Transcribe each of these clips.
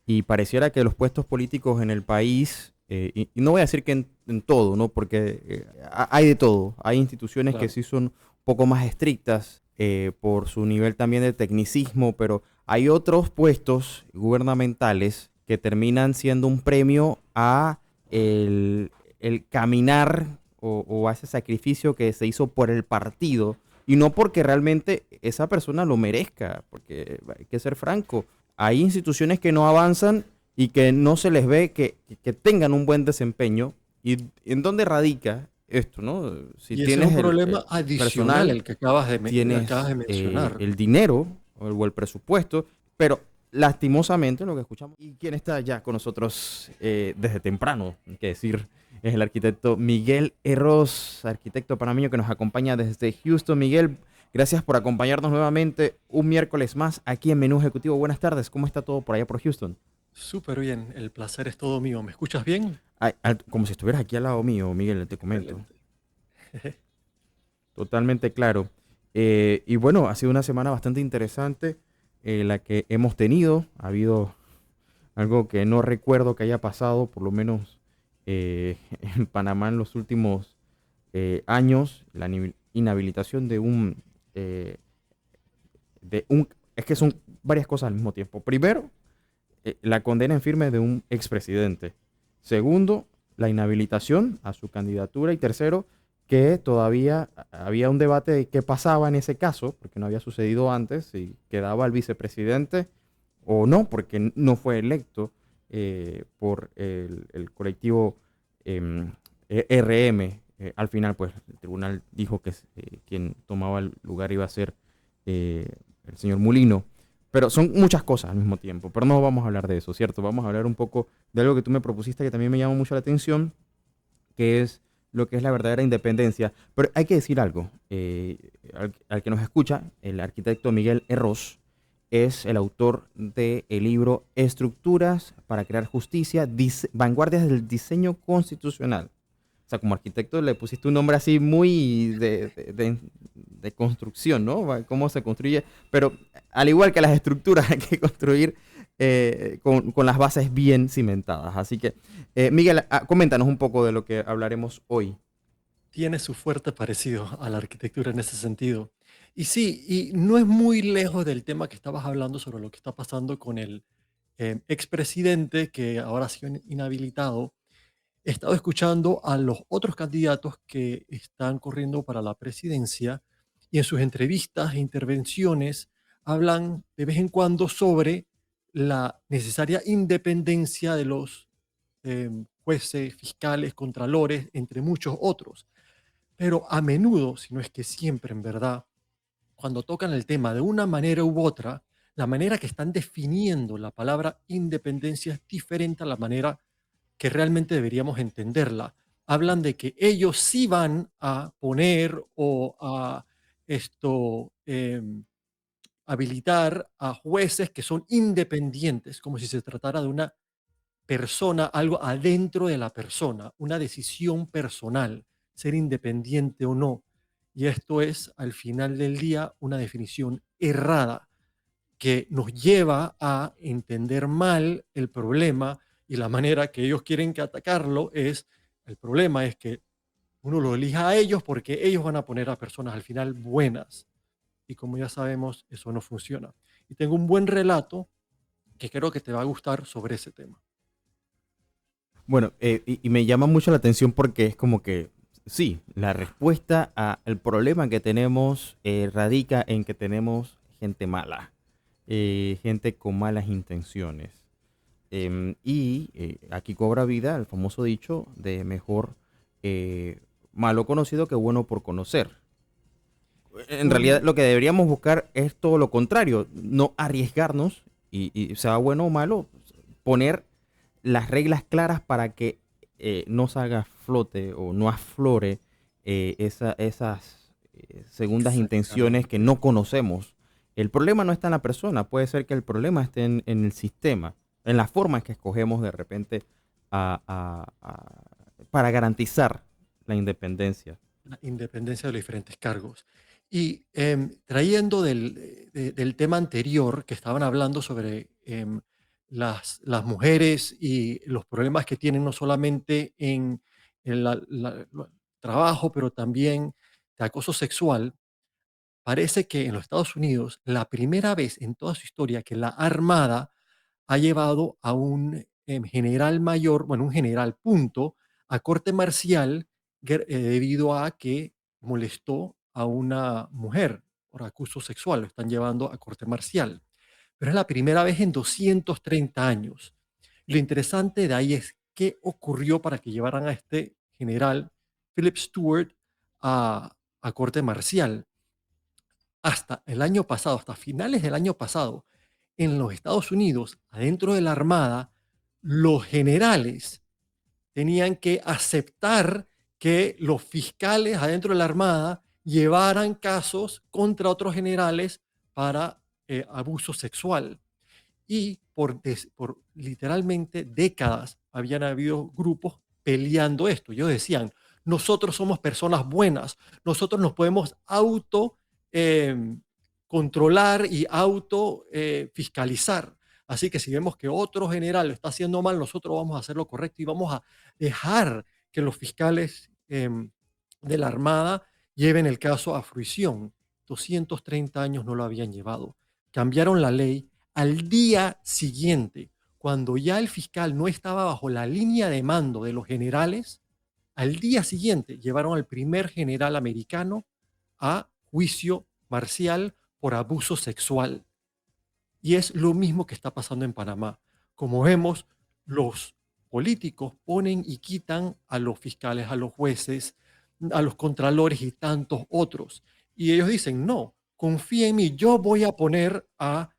y pareciera que los puestos políticos en el país, y no voy a decir que en todo, ¿no? Porque hay de todo. Hay instituciones que Claro. sí son un poco más estrictas por su nivel también de tecnicismo, pero hay otros puestos gubernamentales que terminan siendo un premio a el caminar o a ese sacrificio que se hizo por el partido y no porque realmente esa persona lo merezca, porque hay que ser franco, hay instituciones que no avanzan y que no se les ve que tengan un buen desempeño. ¿Y en dónde radica esto, no? Si Y ese es tienes un el problema adicional personal, el que acabas tienes de mencionar. el dinero o el presupuesto, pero lastimosamente lo que escuchamos, y quien está ya con nosotros desde temprano, hay que decir, es el arquitecto Miguel Herros, arquitecto panameño que nos acompaña desde Houston. Miguel, gracias por acompañarnos nuevamente un miércoles más aquí en Menú Ejecutivo. Buenas tardes, ¿cómo está todo por allá por Houston? Súper bien, el placer es todo mío. ¿Me escuchas bien? Ay, como si estuvieras aquí al lado mío, Miguel, te comento. Excelente. Totalmente claro. Y bueno, ha sido una semana bastante interesante la que hemos tenido. Ha habido algo que no recuerdo que haya pasado, por lo menos en Panamá en los últimos años, la inhabilitación eh, es que son varias cosas al mismo tiempo. Primero, la condena en firme de un expresidente. Segundo, la inhabilitación a su candidatura. Y tercero, que todavía había un debate de qué pasaba en ese caso, porque no había sucedido antes, si quedaba el vicepresidente o no, porque no fue electo por el colectivo RM. Al final, pues el tribunal dijo que quien tomaba el lugar iba a ser eh, el señor Mulino. Pero son muchas cosas al mismo tiempo, pero no vamos a hablar de eso, ¿cierto? Vamos a hablar un poco de algo que tú me propusiste que también me llamó mucho la atención, que es lo que es la verdadera independencia. Pero hay que decir algo, al que nos escucha, el arquitecto Miguel Herros es el autor del libro Estructuras para crear justicia, vanguardias del diseño constitucional. O sea, como arquitecto le pusiste un nombre así muy de construcción, ¿no? Cómo se construye. Pero al igual que las estructuras, hay que construir con las bases bien cimentadas. Así que, Miguel, coméntanos un poco de lo que hablaremos hoy. Tiene su fuerte parecido a la arquitectura en ese sentido. Y sí, y no es muy lejos del tema que estabas hablando sobre lo que está pasando con el expresidente que ahora ha sido inhabilitado. He estado escuchando a los otros candidatos que están corriendo para la presidencia y en sus entrevistas e intervenciones hablan de vez en cuando sobre la necesaria independencia de los jueces, fiscales, contralores, entre muchos otros. Pero a menudo, si no es que siempre en verdad, cuando tocan el tema de una manera u otra, la manera que están definiendo la palabra independencia es diferente a la manera que realmente deberíamos entenderla. Hablan de que ellos sí van a poner o a esto habilitar a jueces que son independientes, como si se tratara de una persona, algo adentro de la persona, una decisión personal, ser independiente o no. Y esto es, al final del día, una definición errada que nos lleva a entender mal el problema y la manera que ellos quieren que atacarlo es, el problema es que uno lo elija a ellos porque ellos van a poner a personas al final buenas. Y como ya sabemos, eso no funciona. Y tengo un buen relato que creo que te va a gustar sobre ese tema. Bueno, y me llama mucho la atención porque es como que, sí, la respuesta al problema que tenemos radica en que tenemos gente mala, gente con malas intenciones. Aquí cobra vida el famoso dicho de mejor malo conocido que bueno por conocer. En realidad Un, lo que deberíamos buscar es todo lo contrario, no arriesgarnos y sea bueno o malo, poner las reglas claras para que no salga a flote o no aflore esas segundas intenciones que Exactamente. no conocemos. El problema no está en la persona, puede ser que el problema esté en el sistema, en la forma en que escogemos de repente para garantizar la independencia. La independencia de los diferentes cargos. Y trayendo del tema anterior que estaban hablando sobre las mujeres y los problemas que tienen no solamente en trabajo, pero también de acoso sexual. Parece que en los Estados Unidos, la primera vez en toda su historia que la Armada ha llevado a un general mayor, bueno, un general punto, a corte marcial debido a que molestó a una mujer por acoso sexual. Lo están llevando a corte marcial. Pero es la primera vez en 230 años. Lo interesante de ahí es qué ocurrió para que llevaran a este general, Philip Stewart, a corte marcial. Hasta el año pasado, hasta finales del año pasado, en los Estados Unidos, adentro de la Armada, los generales tenían que aceptar que los fiscales adentro de la Armada llevaran casos contra otros generales para abuso sexual. Y por literalmente décadas habían habido grupos peleando esto. Ellos decían, nosotros somos personas buenas, nosotros nos podemos auto em, controlar y auto fiscalizar. Así que si vemos que otro general lo está haciendo mal, nosotros vamos a hacer lo correcto y vamos a dejar que los fiscales de la Armada lleven el caso a fruición. 230 años no lo habían llevado. Cambiaron la ley al día siguiente, cuando ya el fiscal no estaba bajo la línea de mando de los generales. Al día siguiente llevaron al primer general americano a juicio marcial por abuso sexual. Y es lo mismo que está pasando en Panamá. Como vemos, los políticos ponen y quitan a los fiscales, a los jueces, a los contralores y tantos otros. Y ellos dicen, no, confía en mí, yo voy a poner a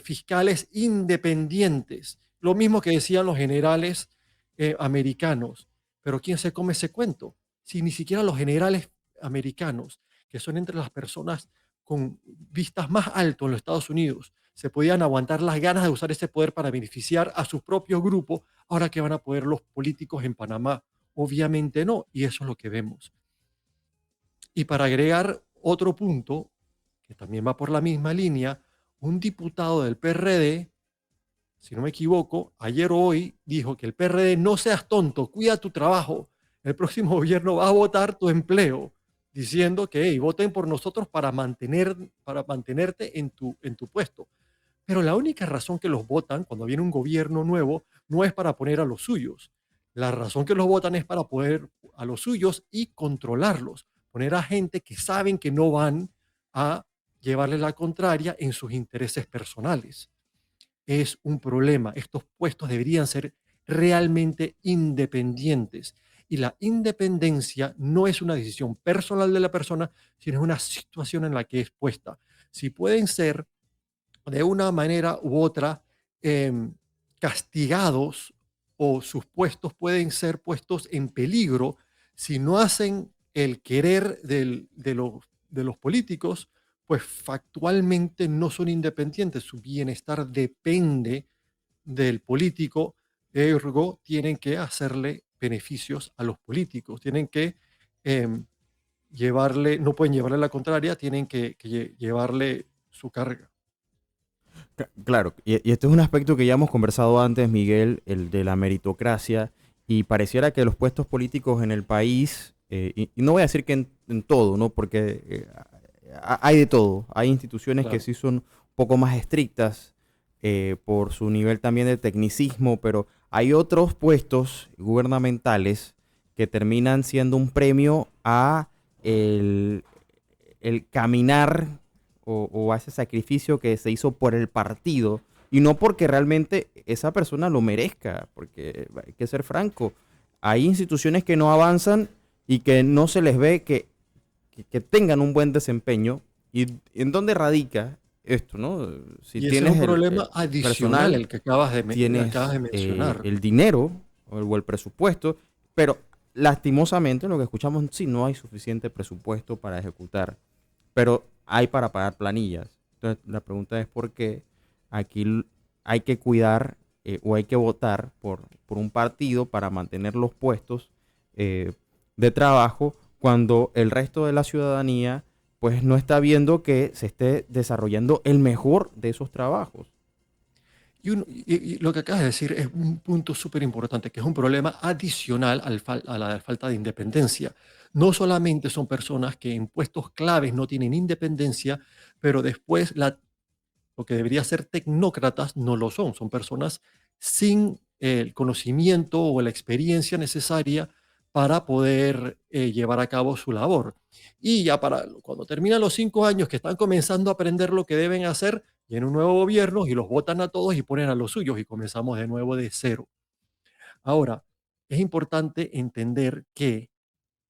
fiscales independientes. Lo mismo que decían los generales americanos. Pero ¿quién se come ese cuento? Si ni siquiera los generales americanos, que son entre las personas con vistas más alto en los Estados Unidos, se podían aguantar las ganas de usar ese poder para beneficiar a sus propios grupos, ahora que van a poder los políticos en Panamá. Obviamente no, y eso es lo que vemos. Y para agregar otro punto, que también va por la misma línea, un diputado del PRD, si no me equivoco, ayer o hoy dijo que el PRD, no seas tonto, cuida tu trabajo, el próximo gobierno va a votar tu empleo, diciendo que hey, voten por nosotros para mantenerte en tu puesto. Pero la única razón que los votan cuando viene un gobierno nuevo no es para poner a los suyos. La razón que los votan es para poner a los suyos y controlarlos. Poner a gente que saben que no van a llevarle la contraria en sus intereses personales. Es un problema. Estos puestos deberían ser realmente independientes. Y la independencia no es una decisión personal de la persona, sino es una situación en la que es puesta. Si pueden ser de una manera u otra em, castigados o sus puestos pueden ser puestos en peligro si no hacen el querer de los políticos, pues factualmente no son independientes. Su bienestar depende del político, ergo tienen que hacerle beneficios a los políticos, tienen que em, llevarle, no pueden llevarle la contraria, tienen que llevarle su carga. Claro, y este es un aspecto que ya hemos conversado antes, Miguel, el de la meritocracia, y pareciera que los puestos políticos en el país, y no voy a decir que en todo, ¿no? Porque hay de todo, hay instituciones que Claro. sí son un poco más estrictas por su nivel también de tecnicismo, pero hay otros puestos gubernamentales que terminan siendo un premio a el, el caminar o a ese sacrificio que se hizo por el partido y no porque realmente esa persona lo merezca, porque hay que ser franco, hay instituciones que no avanzan y que no se les ve que tengan un buen desempeño. ¿Y en dónde radica esto, no? Si Y ese es tienes un el problema adicional personal, el que acabas tienes de mencionar. el dinero o el presupuesto, pero lastimosamente lo que escuchamos, sí, no hay suficiente presupuesto para ejecutar, pero hay para pagar planillas. Entonces, la pregunta es por qué aquí hay que cuidar o hay que votar por un partido para mantener los puestos eh, de trabajo cuando el resto de la ciudadanía pues no está viendo que se esté desarrollando el mejor de esos trabajos. Y lo que acabas de decir es un punto súper importante, que es un problema adicional a la falta de independencia. No solamente son personas que en puestos claves no tienen independencia, pero después lo que debería ser tecnócratas no lo son. Son personas sin el conocimiento o la experiencia necesaria para poder llevar a cabo su labor. Y ya para cuando terminan los 5 años que están comenzando a aprender lo que deben hacer, viene un nuevo gobierno y los votan a todos y ponen a los suyos y comenzamos de nuevo de cero. Ahora, es importante entender que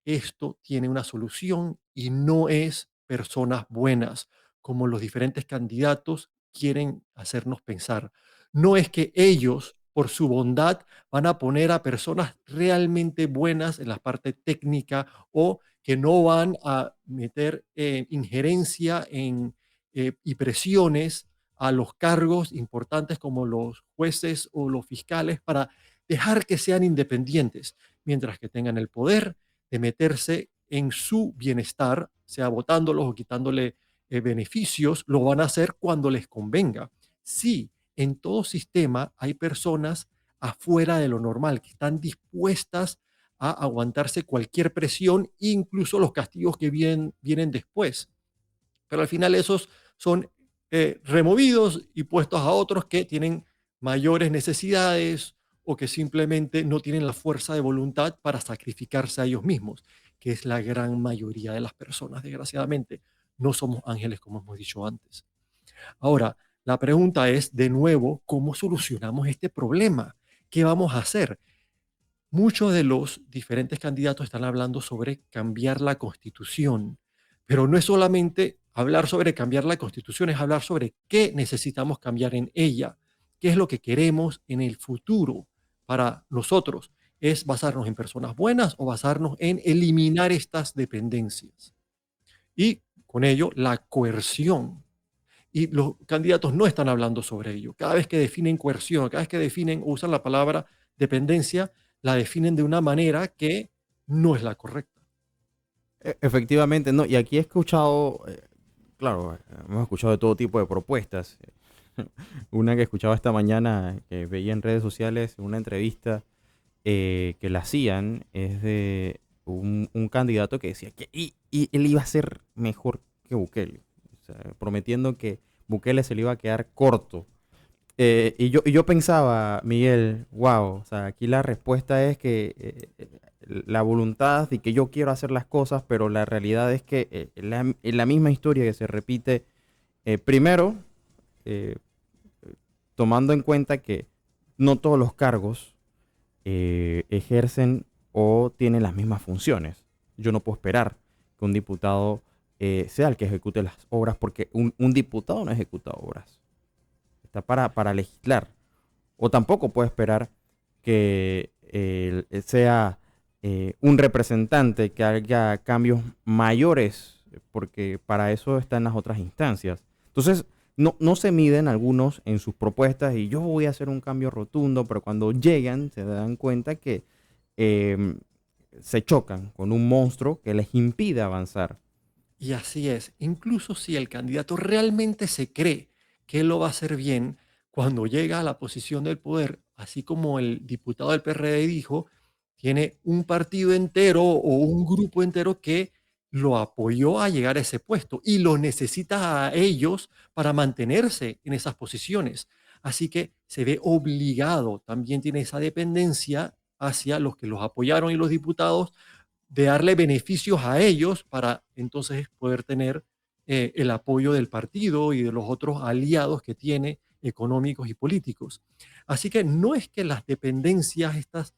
esto tiene una solución y no es personas buenas, como los diferentes candidatos quieren hacernos pensar. No es que ellos, por su bondad, van a poner a personas realmente buenas en la parte técnica o que no van a meter injerencia y presiones a los cargos importantes como los jueces o los fiscales para dejar que sean independientes mientras que tengan el poder de meterse en su bienestar, sea votándolos o quitándole beneficios, lo van a hacer cuando les convenga. Sí, en todo sistema hay personas afuera de lo normal que están dispuestas a aguantarse cualquier presión, incluso los castigos que vienen después. Pero al final esos son removidos y puestos a otros que tienen mayores necesidades o que simplemente no tienen la fuerza de voluntad para sacrificarse a ellos mismos, que es la gran mayoría de las personas, desgraciadamente. No somos ángeles, como hemos dicho antes. Ahora, la pregunta es, de nuevo, ¿cómo solucionamos este problema? ¿Qué vamos a hacer? Muchos de los diferentes candidatos están hablando sobre cambiar la constitución, pero no es solamente hablar sobre cambiar la constitución, es hablar sobre qué necesitamos cambiar en ella, qué es lo que queremos en el futuro para nosotros. ¿Es basarnos en personas buenas o basarnos en eliminar estas dependencias? Y con ello, la coerción. Y los candidatos no están hablando sobre ello. Cada vez que definen coerción, cada vez que definen o usan la palabra dependencia, la definen de una manera que no es la correcta. Efectivamente, no. Y aquí he escuchado, claro, hemos escuchado de todo tipo de propuestas. Una que escuchaba esta mañana, que veía en redes sociales, una entrevista que la hacían, es de un candidato que decía que y él iba a ser mejor que Bukele, o sea, prometiendo que Bukele se le iba a quedar corto. Y yo pensaba, Miguel, wow, o sea, aquí la respuesta es que la voluntad y que yo quiero hacer las cosas, pero la realidad es que la misma historia que se repite, primero, eh, tomando en cuenta que no todos los cargos ejercen o tienen las mismas funciones. Yo no puedo esperar que un diputado sea el que ejecute las obras, porque un diputado no ejecuta obras, está para legislar. O tampoco puede esperar que sea un representante que haga cambios mayores, porque para eso están las otras instancias. Entonces, no se miden algunos en sus propuestas y yo voy a hacer un cambio rotundo, pero cuando llegan se dan cuenta que em, se chocan con un monstruo que les impide avanzar. Y así es, incluso si el candidato realmente se cree que él lo va a hacer bien, cuando llega a la posición del poder, así como el diputado del PRD dijo, tiene un partido entero o un grupo entero que lo apoyó a llegar a ese puesto y lo necesita a ellos para mantenerse en esas posiciones. Así que se ve obligado, también tiene esa dependencia hacia los que los apoyaron y los diputados de darle beneficios a ellos para entonces poder tener el apoyo del partido y de los otros aliados que tiene económicos y políticos. Así que no es que las dependencias estas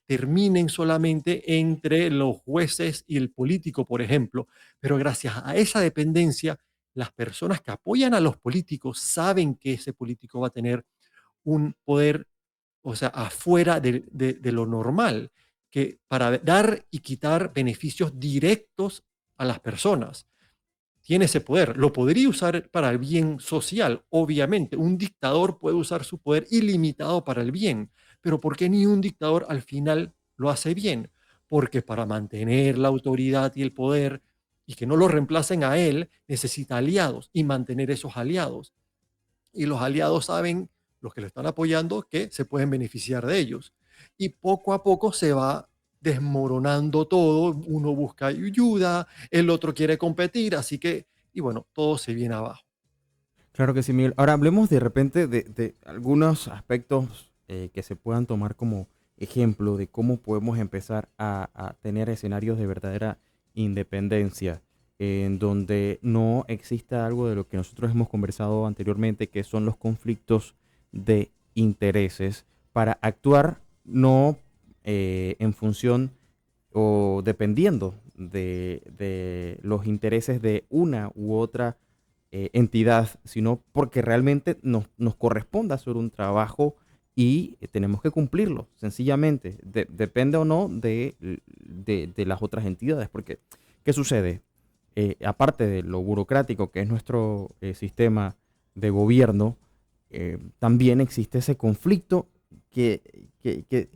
terminen solamente entre los jueces y el político, por ejemplo, pero gracias a esa dependencia, las personas que apoyan a los políticos saben que ese político va a tener un poder, o sea, afuera de lo normal, que para dar y quitar beneficios directos a las personas. Tiene ese poder. Lo podría usar para el bien social, obviamente. Un dictador puede usar su poder ilimitado para el bien, pero ¿por qué ni un dictador al final lo hace bien? Porque para mantener la autoridad y el poder y que no lo reemplacen a él, necesita aliados y mantener esos aliados y los aliados saben los que lo están apoyando, que se pueden beneficiar de ellos. Y poco a poco se va desmoronando todo, uno busca ayuda, el otro quiere competir, así que, y bueno, todo se viene abajo. Claro que sí, Miguel. Ahora hablemos de repente de algunos aspectos que se puedan tomar como ejemplo de cómo podemos empezar a tener escenarios de verdadera independencia, en donde no exista algo de lo que nosotros hemos conversado anteriormente, que son los conflictos de intereses, para actuar no en función o dependiendo de los intereses de una u otra entidad, sino porque realmente nos corresponde hacer un trabajo y tenemos que cumplirlo, sencillamente. Depende o no de las otras entidades, porque ¿qué sucede? Aparte de lo burocrático que es nuestro sistema de gobierno, también existe ese conflicto que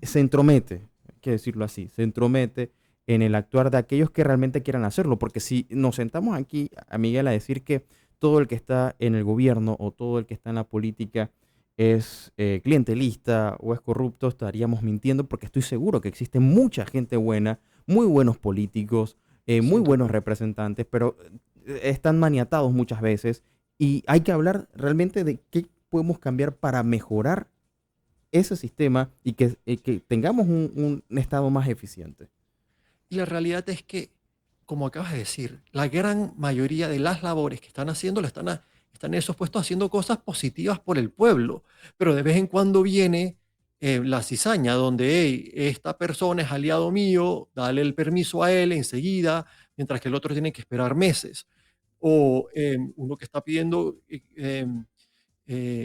se entromete, hay que decirlo así, se entromete en el actuar de aquellos que realmente quieran hacerlo, porque si nos sentamos aquí, a Miguel, a decir que todo el que está en el gobierno o todo el que está en la política es clientelista o es corrupto, estaríamos mintiendo, porque estoy seguro que existe mucha gente buena, muy buenos políticos, muy Sin buenos duda. representantes, pero están maniatados muchas veces y hay que hablar realmente de qué podemos cambiar para mejorar ese sistema y que tengamos un estado más eficiente. Y la realidad es que, como acabas de decir, la gran mayoría de las labores que están haciendo, están en esos puestos haciendo cosas positivas por el pueblo. Pero de vez en cuando viene la cizaña donde "Hey, esta persona es aliado mío, dale el permiso a él enseguida, mientras que el otro tiene que esperar meses. O uno que está pidiendo,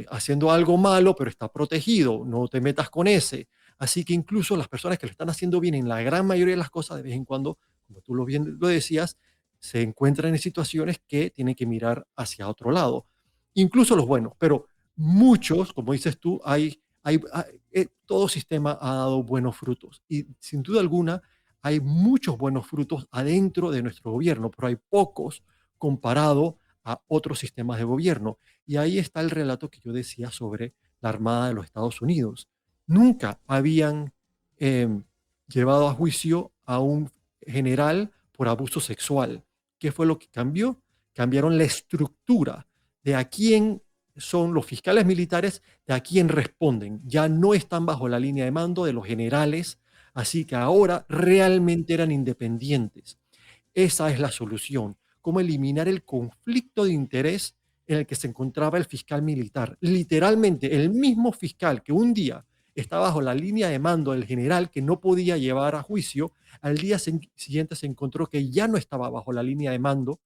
haciendo algo malo, pero está protegido, no te metas con ese. Así que incluso las personas que lo están haciendo bien en la gran mayoría de las cosas, de vez en cuando, como tú bien lo decías, se encuentran en situaciones que tienen que mirar hacia otro lado. Incluso los buenos, pero muchos, como dices tú, todo sistema ha dado buenos frutos. Y sin duda alguna, hay muchos buenos frutos adentro de nuestro gobierno, pero hay pocos comparado a otros sistemas de gobierno. Y ahí está el relato que yo decía sobre la Armada de los Estados Unidos. Nunca habían em, llevado a juicio a un general por abuso sexual. ¿Qué fue lo que cambió? Cambiaron la estructura de a quién son los fiscales militares, de a quién responden. Ya no están bajo la línea de mando de los generales, así que ahora realmente eran independientes. Esa es la solución, cómo eliminar el conflicto de interés en el que se encontraba el fiscal militar. Literalmente, el mismo fiscal que un día está bajo la línea de mando del general que no podía llevar a juicio, al día siguiente se encontró que ya no estaba bajo la línea de mando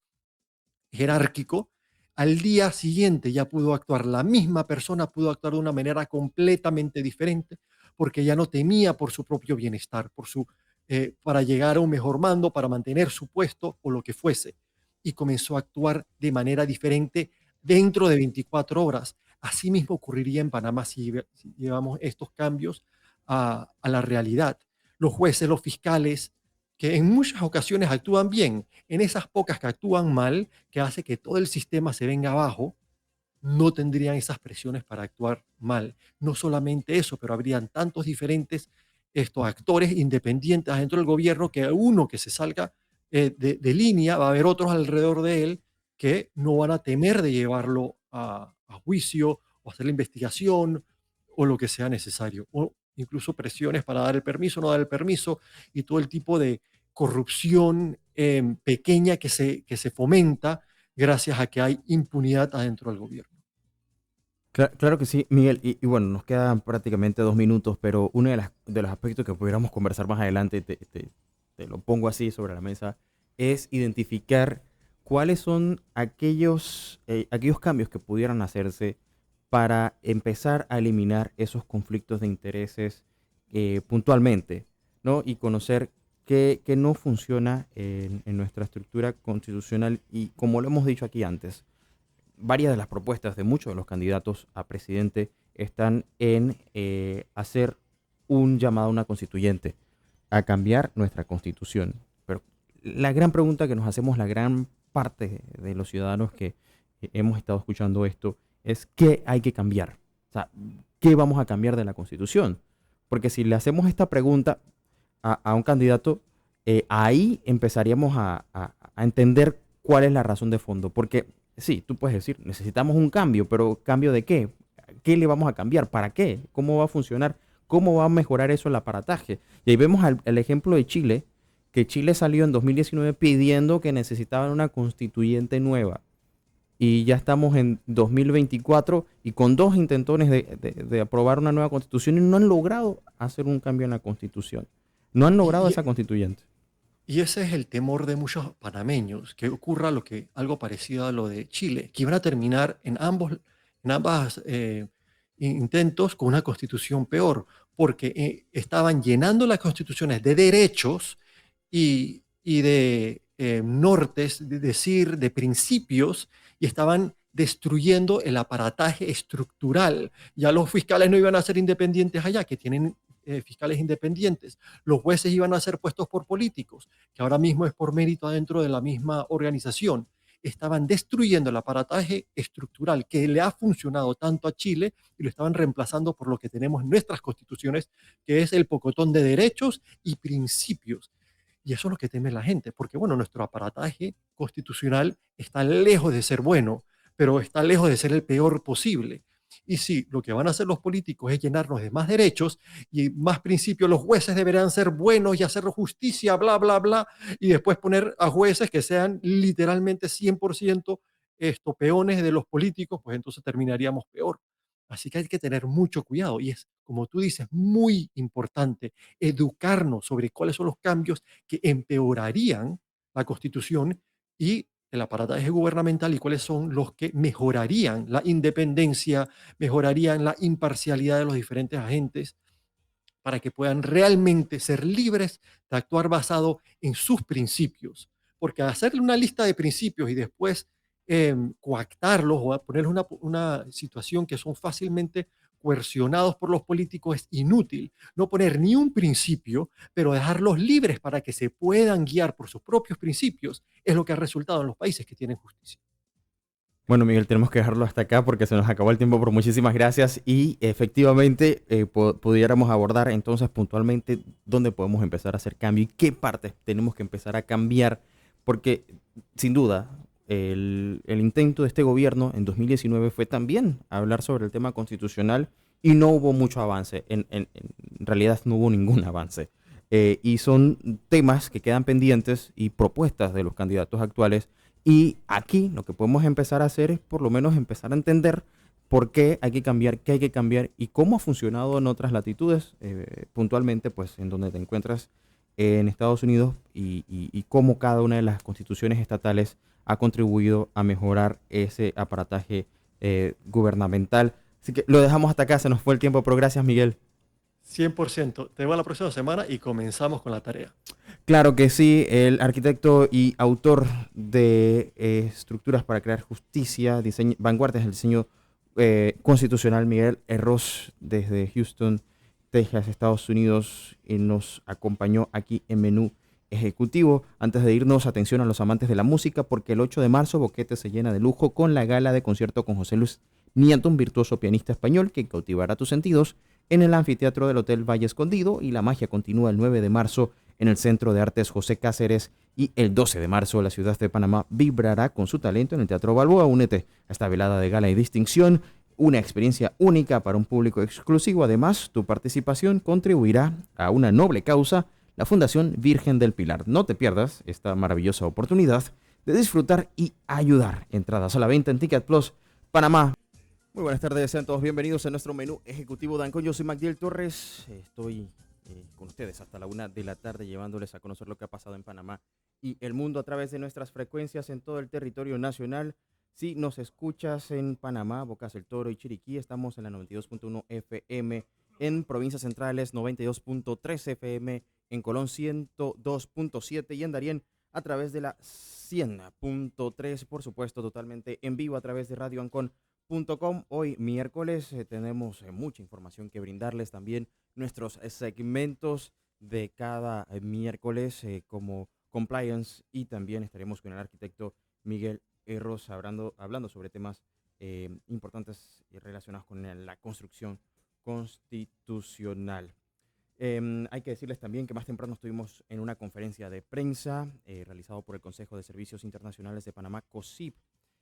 jerárquico, al día siguiente ya pudo actuar, la misma persona pudo actuar de una manera completamente diferente porque ya no temía por su propio bienestar, para llegar a un mejor mando, para mantener su puesto o lo que fuese. Y comenzó a actuar de manera diferente dentro de 24 horas. Así mismo ocurriría en Panamá si llevamos estos cambios a la realidad. Los jueces, los fiscales, que en muchas ocasiones actúan bien, en esas pocas que actúan mal, que hace que todo el sistema se venga abajo, no tendrían esas presiones para actuar mal. No solamente eso, pero habrían tantos diferentes estos actores independientes dentro del gobierno que uno que se salga de línea, va a haber otros alrededor de él que no van a temer de llevarlo a juicio o hacer la investigación o lo que sea necesario. O incluso presiones para dar el permiso, no dar el permiso y todo el tipo de corrupción pequeña que se fomenta gracias a que hay impunidad adentro del gobierno. Claro que sí, Miguel. Y bueno, nos quedan prácticamente 2 minutos, pero uno de los aspectos que pudiéramos conversar más adelante, te lo pongo así sobre la mesa, es identificar cuáles son aquellos cambios que pudieran hacerse para empezar a eliminar esos conflictos de intereses puntualmente, ¿no? Y conocer qué no funciona en nuestra estructura constitucional y como lo hemos dicho aquí antes, varias de las propuestas de muchos de los candidatos a presidente están en hacer un llamado a una constituyente, a cambiar nuestra constitución. Pero la gran pregunta que nos hacemos, la gran parte de los ciudadanos que hemos estado escuchando esto, es qué hay que cambiar. O sea, ¿qué vamos a cambiar de la Constitución? Porque si le hacemos esta pregunta a un candidato, ahí empezaríamos a entender cuál es la razón de fondo. Porque sí, tú puedes decir, necesitamos un cambio, pero ¿cambio de qué? ¿Qué le vamos a cambiar? ¿Para qué? ¿Cómo va a funcionar? ¿Cómo va a mejorar eso el aparataje? Y ahí vemos el ejemplo de Chile, que Chile salió en 2019 pidiendo que necesitaban una constituyente nueva. Y ya estamos en 2024 y con dos intentones de aprobar una nueva constitución y no han logrado hacer un cambio en la constitución. No han logrado Y, esa constituyente. y ese es el temor de muchos panameños, que ocurra algo parecido a lo de Chile, que iban a terminar en ambas intentos con una constitución peor, porque estaban llenando las constituciones de derechos y de nortes, de decir, de principios, y estaban destruyendo el aparataje estructural. Ya los fiscales no iban a ser independientes allá, que tienen fiscales independientes. Los jueces iban a ser puestos por políticos, que ahora mismo es por mérito adentro de la misma organización. Estaban destruyendo el aparataje estructural que le ha funcionado tanto a Chile y lo estaban reemplazando por lo que tenemos en nuestras constituciones, que es el pocotón de derechos y principios. Y eso es lo que teme la gente, porque bueno, nuestro aparataje constitucional está lejos de ser bueno, pero está lejos de ser el peor posible. Y sí, lo que van a hacer los políticos es llenarnos de más derechos y más principios. Los jueces deberán ser buenos y hacer justicia, bla, bla, bla. Y después poner a jueces que sean literalmente 100% peones de los políticos, pues entonces terminaríamos peor. Así que hay que tener mucho cuidado y es, como tú dices, muy importante educarnos sobre cuáles son los cambios que empeorarían la Constitución y el aparataje gubernamental y cuáles son los que mejorarían la independencia, mejorarían la imparcialidad de los diferentes agentes para que puedan realmente ser libres de actuar basado en sus principios. Porque hacerle una lista de principios y después coactarlos o ponerles una situación que son fácilmente coercionados por los políticos es inútil. No poner ni un principio, pero dejarlos libres para que se puedan guiar por sus propios principios, es lo que ha resultado en los países que tienen justicia. Bueno, Miguel, tenemos que dejarlo hasta acá porque se nos acabó el tiempo, pero muchísimas gracias y efectivamente pudiéramos abordar entonces puntualmente dónde podemos empezar a hacer cambio y qué partes tenemos que empezar a cambiar, porque sin duda el intento de este gobierno en 2019 fue también hablar sobre el tema constitucional y no hubo mucho avance, en realidad no hubo ningún avance. Y son temas que quedan pendientes y propuestas de los candidatos actuales y aquí lo que podemos empezar a hacer es por lo menos empezar a entender por qué hay que cambiar, qué hay que cambiar y cómo ha funcionado en otras latitudes, puntualmente pues en donde te encuentras en Estados Unidos y cómo cada una de las constituciones estatales ha contribuido a mejorar ese aparataje gubernamental. Así que lo dejamos hasta acá, se nos fue el tiempo, pero gracias Miguel. 100%. Te veo la próxima semana y comenzamos con la tarea. Claro que sí, el arquitecto y autor de estructuras para crear justicia, vanguardias del diseño constitucional, Miguel Herros, desde Houston, Texas, Estados Unidos, y nos acompañó aquí en Menú Ejecutivo. Antes de irnos, atención a los amantes de la música, porque el 8 de marzo Boquete se llena de lujo con la gala de concierto con José Luis Nieto, un virtuoso pianista español que cautivará tus sentidos en el anfiteatro del Hotel Valle Escondido, y la magia continúa el 9 de marzo en el Centro de Artes José Cáceres, y el 12 de marzo la ciudad de Panamá vibrará con su talento en el Teatro Balboa. Únete a esta velada de gala y distinción, una experiencia única para un público exclusivo. Además, tu participación contribuirá a una noble causa, la Fundación Virgen del Pilar. No te pierdas esta maravillosa oportunidad de disfrutar y ayudar. Entradas a la venta en Ticket Plus Panamá. Muy buenas tardes, sean todos bienvenidos a nuestro menú ejecutivo Dancon. Yo soy Magdiel Torres, estoy con ustedes hasta la 1 de la tarde llevándoles a conocer lo que ha pasado en Panamá y el mundo a través de nuestras frecuencias en todo el territorio nacional. Si nos escuchas en Panamá, Bocas del Toro y Chiriquí, estamos en la 92.1 FM, en provincias centrales 92.3 FM, en Colón 102.7 y en Darién a través de la 100.3, por supuesto totalmente en vivo a través de Radio Ancon.com. Hoy miércoles tenemos mucha información que brindarles, también nuestros segmentos de cada miércoles como compliance, y también estaremos con el arquitecto Miguel Herros hablando sobre temas importantes y relacionados con la construcción constitucional. Hay que decirles también que más temprano estuvimos en una conferencia de prensa realizado por el Consejo de Servicios Internacionales de Panamá, COSIP,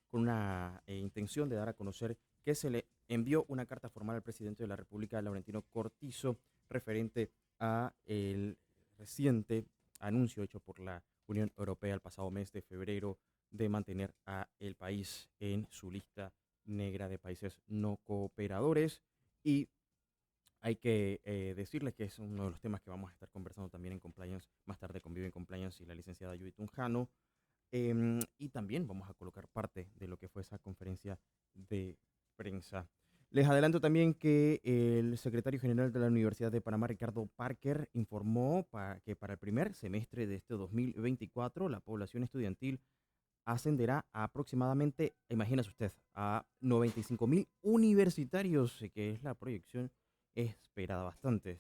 con una intención de dar a conocer que se le envió una carta formal al presidente de la República, Laurentino Cortizo, referente a el reciente anuncio hecho por la Unión Europea el pasado mes de febrero de mantener a el país en su lista negra de países no cooperadores. Y hay que decirles que es uno de los temas que vamos a estar conversando también en Compliance, más tarde con Vive en Compliance y la licenciada Judith Tunjano. Y también vamos a colocar parte de lo que fue esa conferencia de prensa. Les adelanto también que el secretario general de la Universidad de Panamá, Ricardo Parker, informó que para el primer semestre de este 2024 la población estudiantil ascenderá a aproximadamente, imagínese usted, a 95.000 universitarios, que es la proyección esperada. Bastantes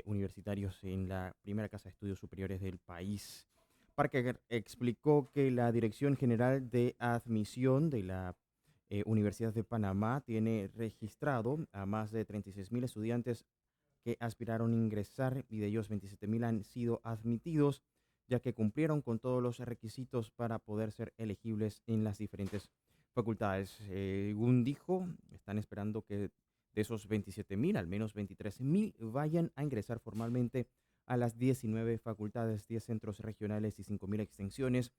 universitarios en la primera casa de estudios superiores del país. Parker explicó que la Dirección General de Admisión de la Universidad de Panamá tiene registrado a más de 36.000 estudiantes que aspiraron a ingresar y de ellos 27.000 han sido admitidos, ya que cumplieron con todos los requisitos para poder ser elegibles en las diferentes facultades. Según dijo, están esperando que de esos 27.000, al menos 23.000 vayan a ingresar formalmente a las 19 facultades, 10 centros regionales y 5.000 extensiones,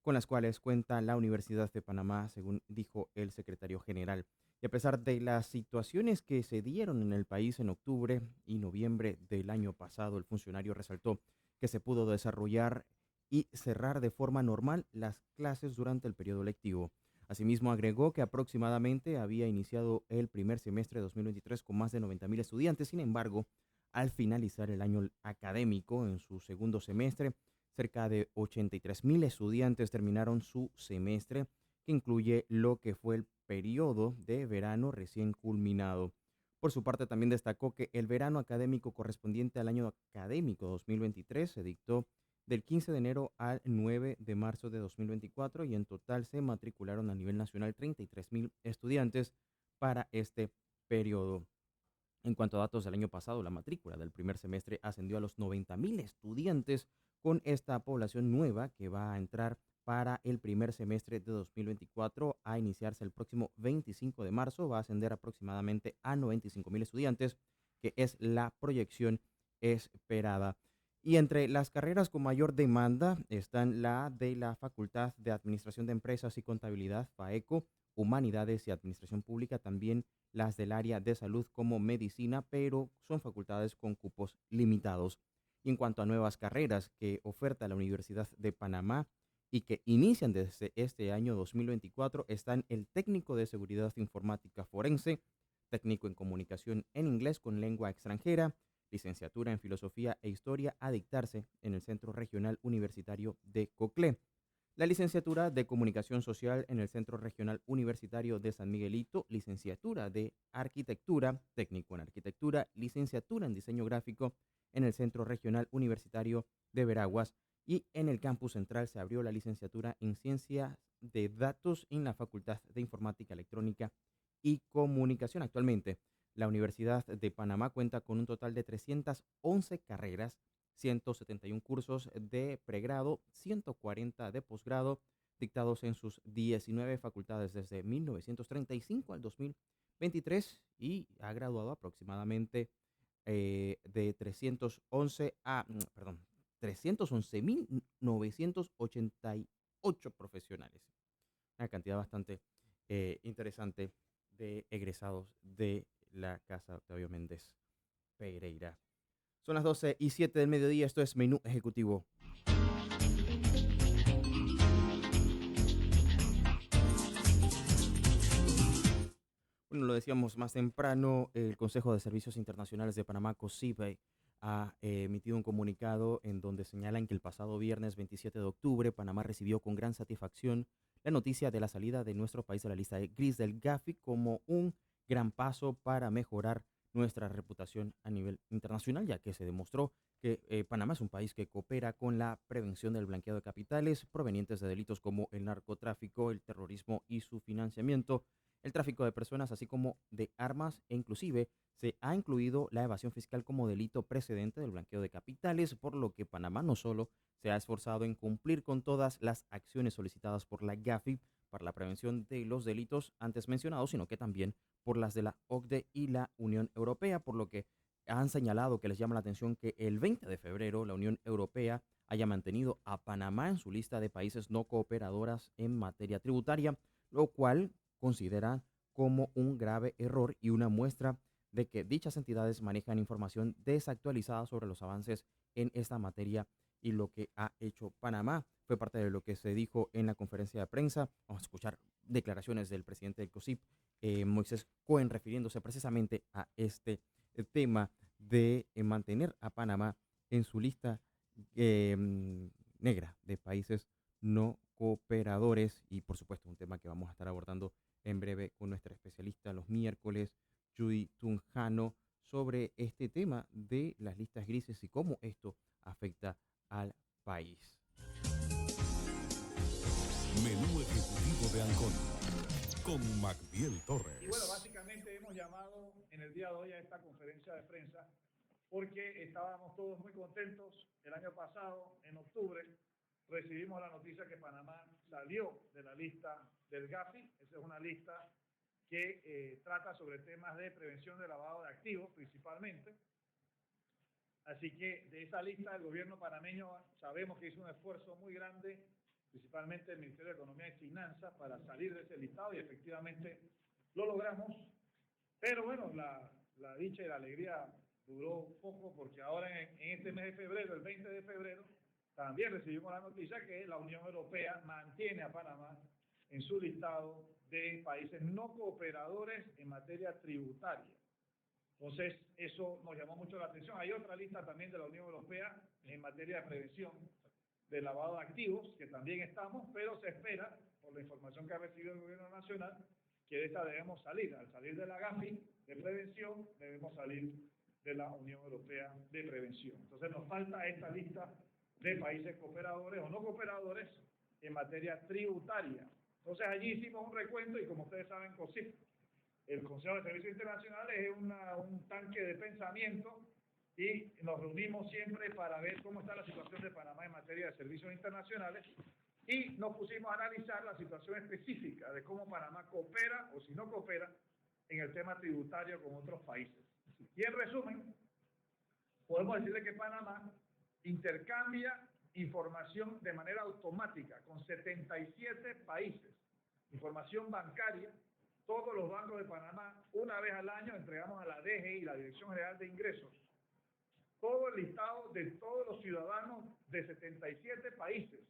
con las cuales cuenta la Universidad de Panamá, según dijo el secretario general. Y a pesar de las situaciones que se dieron en el país en octubre y noviembre del año pasado, el funcionario resaltó que se pudo desarrollar y cerrar de forma normal las clases durante el periodo lectivo. Asimismo, agregó que aproximadamente había iniciado el primer semestre de 2023 con más de 90.000 estudiantes. Sin embargo, al finalizar el año académico, en su segundo semestre, cerca de 83.000 estudiantes terminaron su semestre, que incluye lo que fue el periodo de verano recién culminado. Por su parte, también destacó que el verano académico correspondiente al año académico 2023 se dictó del 15 de enero al 9 de marzo de 2024 y en total se matricularon a nivel nacional 33.000 estudiantes para este periodo. En cuanto a datos del año pasado, la matrícula del primer semestre ascendió a los 90.000 estudiantes con esta población nueva que va a entrar para el primer semestre de 2024 a iniciarse el próximo 25 de marzo. Va a ascender aproximadamente a 95.000 estudiantes, que es la proyección esperada. Y entre las carreras con mayor demanda están la de la Facultad de Administración de Empresas y Contabilidad, FAECO, Humanidades y Administración Pública, también las del área de salud como medicina, pero son facultades con cupos limitados. Y en cuanto a nuevas carreras que oferta la Universidad de Panamá y que inician desde este año 2024, están el técnico de seguridad informática forense, técnico en comunicación en inglés con lengua extranjera, licenciatura en filosofía e historia a dictarse en el Centro Regional Universitario de Coclé. La licenciatura de Comunicación Social en el Centro Regional Universitario de San Miguelito, licenciatura de Arquitectura, técnico en Arquitectura, licenciatura en Diseño Gráfico en el Centro Regional Universitario de Veraguas y en el campus central se abrió la licenciatura en Ciencias de Datos en la Facultad de Informática Electrónica y Comunicación. Actualmente, la Universidad de Panamá cuenta con un total de 311 carreras, 171 cursos de pregrado, 140 de posgrado, dictados en sus 19 facultades desde 1935 al 2023 y ha graduado aproximadamente de 311.988 profesionales. Una cantidad bastante interesante de egresados de la Casa Octavio Méndez Pereira. Son las 12:07 del mediodía, esto es Menú Ejecutivo. Bueno, lo decíamos más temprano, el Consejo de Servicios Internacionales de Panamá, COSIP, ha emitido un comunicado en donde señalan que el pasado viernes 27 de octubre Panamá recibió con gran satisfacción la noticia de la salida de nuestro país de la lista gris del Gafi como un gran paso para mejorar nuestra reputación a nivel internacional, ya que se demostró que Panamá es un país que coopera con la prevención del blanqueado de capitales provenientes de delitos como el narcotráfico, el terrorismo y su financiamiento, el tráfico de personas, así como de armas, e inclusive se ha incluido la evasión fiscal como delito precedente del blanqueo de capitales, por lo que Panamá no solo se ha esforzado en cumplir con todas las acciones solicitadas por la GAFI para la prevención de los delitos antes mencionados, sino que también por las de la OCDE y la Unión Europea, por lo que han señalado que les llama la atención que el 20 de febrero la Unión Europea haya mantenido a Panamá en su lista de países no cooperadoras en materia tributaria, lo cual considera como un grave error y una muestra de que dichas entidades manejan información desactualizada sobre los avances en esta materia y lo que ha hecho Panamá. Fue parte de lo que se dijo en la conferencia de prensa. Vamos a escuchar declaraciones del presidente del COSIP, Moisés Cohen, refiriéndose precisamente a este tema de mantener a Panamá en su lista negra de países no cooperadores y por supuesto un tema que vamos a estar abordando en breve con nuestra especialista los miércoles, Judy Tunjano, sobre este tema de las listas grises y cómo esto afecta al país. Menú ejecutivo de Ancon con Magdiel Torres. Y bueno, básicamente hemos llamado en el día de hoy a esta conferencia de prensa porque estábamos todos muy contentos. El año pasado, en octubre, recibimos la noticia que Panamá salió de la lista del GAFI. Esa es una lista que trata sobre temas de prevención de lavado de activos principalmente. Así que de esa lista el gobierno panameño sabemos que hizo un esfuerzo muy grande, principalmente el Ministerio de Economía y Finanzas, para salir de ese listado y efectivamente lo logramos. Pero bueno, la dicha y la alegría duró poco porque ahora en este mes de febrero, el 20 de febrero, también recibimos la noticia que la Unión Europea mantiene a Panamá en su listado de países no cooperadores en materia tributaria. Entonces, eso nos llamó mucho la atención. Hay otra lista también de la Unión Europea en materia de prevención de lavado de activos, que también estamos, pero se espera, por la información que ha recibido el gobierno nacional, que de esta debemos salir. Al salir de la GAFI de prevención, debemos salir de la Unión Europea de prevención. Entonces, nos falta esta lista de países cooperadores o no cooperadores en materia tributaria. Entonces, allí hicimos un recuento y como ustedes saben, COSIP, el Consejo de Servicios Internacionales, es un tanque de pensamiento y nos reunimos siempre para ver cómo está la situación de Panamá en materia de servicios internacionales y nos pusimos a analizar la situación específica de cómo Panamá coopera o si no coopera en el tema tributario con otros países. Y en resumen, podemos decirle que Panamá intercambia información de manera automática con 77 países, información bancaria. Todos los bancos de Panamá, una vez al año, entregamos a la DGI, la Dirección General de Ingresos, todo el listado de todos los ciudadanos de 77 países,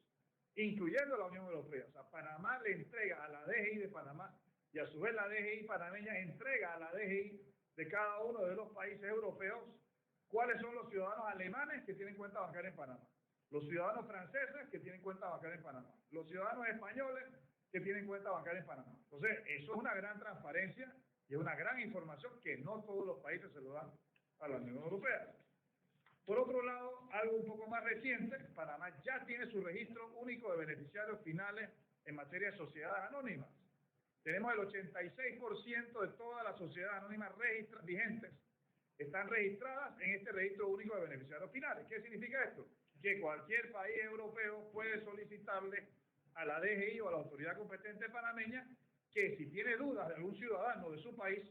incluyendo la Unión Europea. O sea, Panamá le entrega a la DGI de Panamá y a su vez la DGI panameña entrega a la DGI de cada uno de los países europeos cuáles son los ciudadanos alemanes que tienen cuenta bancaria en Panamá, los ciudadanos franceses que tienen cuenta bancaria en Panamá, los ciudadanos españoles que tienen cuenta bancaria en Panamá. Entonces, eso es una gran transparencia y es una gran información que no todos los países se lo dan a la Unión Europea. Por otro lado, algo un poco más reciente, Panamá ya tiene su registro único de beneficiarios finales en materia de sociedades anónimas. Tenemos el 86% de todas las sociedades anónimas vigentes están registradas en este registro único de beneficiarios finales. ¿Qué significa esto? Que cualquier país europeo puede solicitarle a la DGI o a la autoridad competente panameña que si tiene dudas de algún ciudadano de su país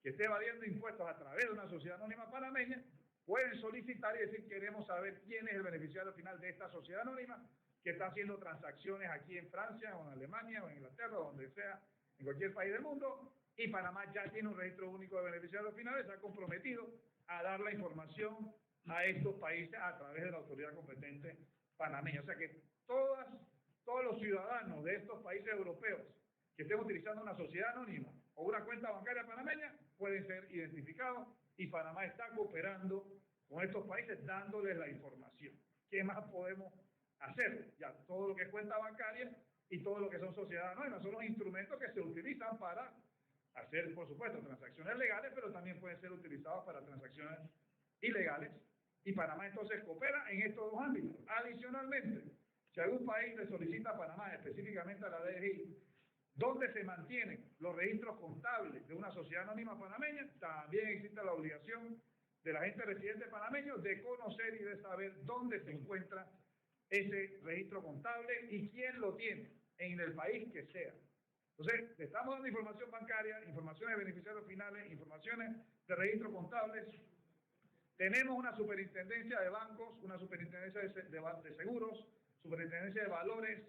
que esté evadiendo impuestos a través de una sociedad anónima panameña, pueden solicitar y decir queremos saber quién es el beneficiario final de esta sociedad anónima que está haciendo transacciones aquí en Francia o en Alemania o en Inglaterra o donde sea, en cualquier país del mundo, y Panamá ya tiene un registro único de beneficiarios finales, se ha comprometido a dar la información a estos países a través de la autoridad competente panameña. O sea que todos los ciudadanos de estos países europeos que estén utilizando una sociedad anónima o una cuenta bancaria panameña pueden ser identificados y Panamá está cooperando con estos países dándoles la información. ¿Qué más podemos hacer? Ya todo lo que es cuenta bancaria y todo lo que son sociedades anónimas son los instrumentos que se utilizan para hacer, por supuesto, transacciones legales, pero también pueden ser utilizados para transacciones ilegales. Y Panamá entonces coopera en estos dos ámbitos. Adicionalmente, si algún país le solicita a Panamá, específicamente a la DGI, donde se mantienen los registros contables de una sociedad anónima panameña, también existe la obligación de la gente residente panameño de conocer y de saber dónde se encuentra ese registro contable y quién lo tiene en el país que sea. Entonces, le estamos dando información bancaria, informaciones de beneficiarios finales, informaciones de registros contables. Tenemos una superintendencia de bancos, una superintendencia de seguros, superintendencia de valores,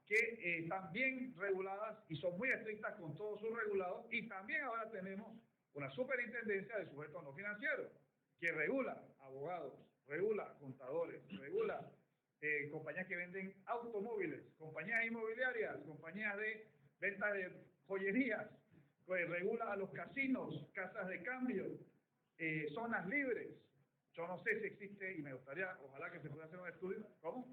que están bien reguladas y son muy estrictas con todos sus regulados. Y también ahora tenemos una superintendencia de sujetos no financieros, que regula abogados, regula contadores, regula compañías que venden automóviles, compañías inmobiliarias, compañías de venta de joyerías, pues regula a los casinos, casas de cambio, zonas libres. Yo no sé si existe, y me gustaría, ojalá que se pueda hacer un estudio. ¿Cómo?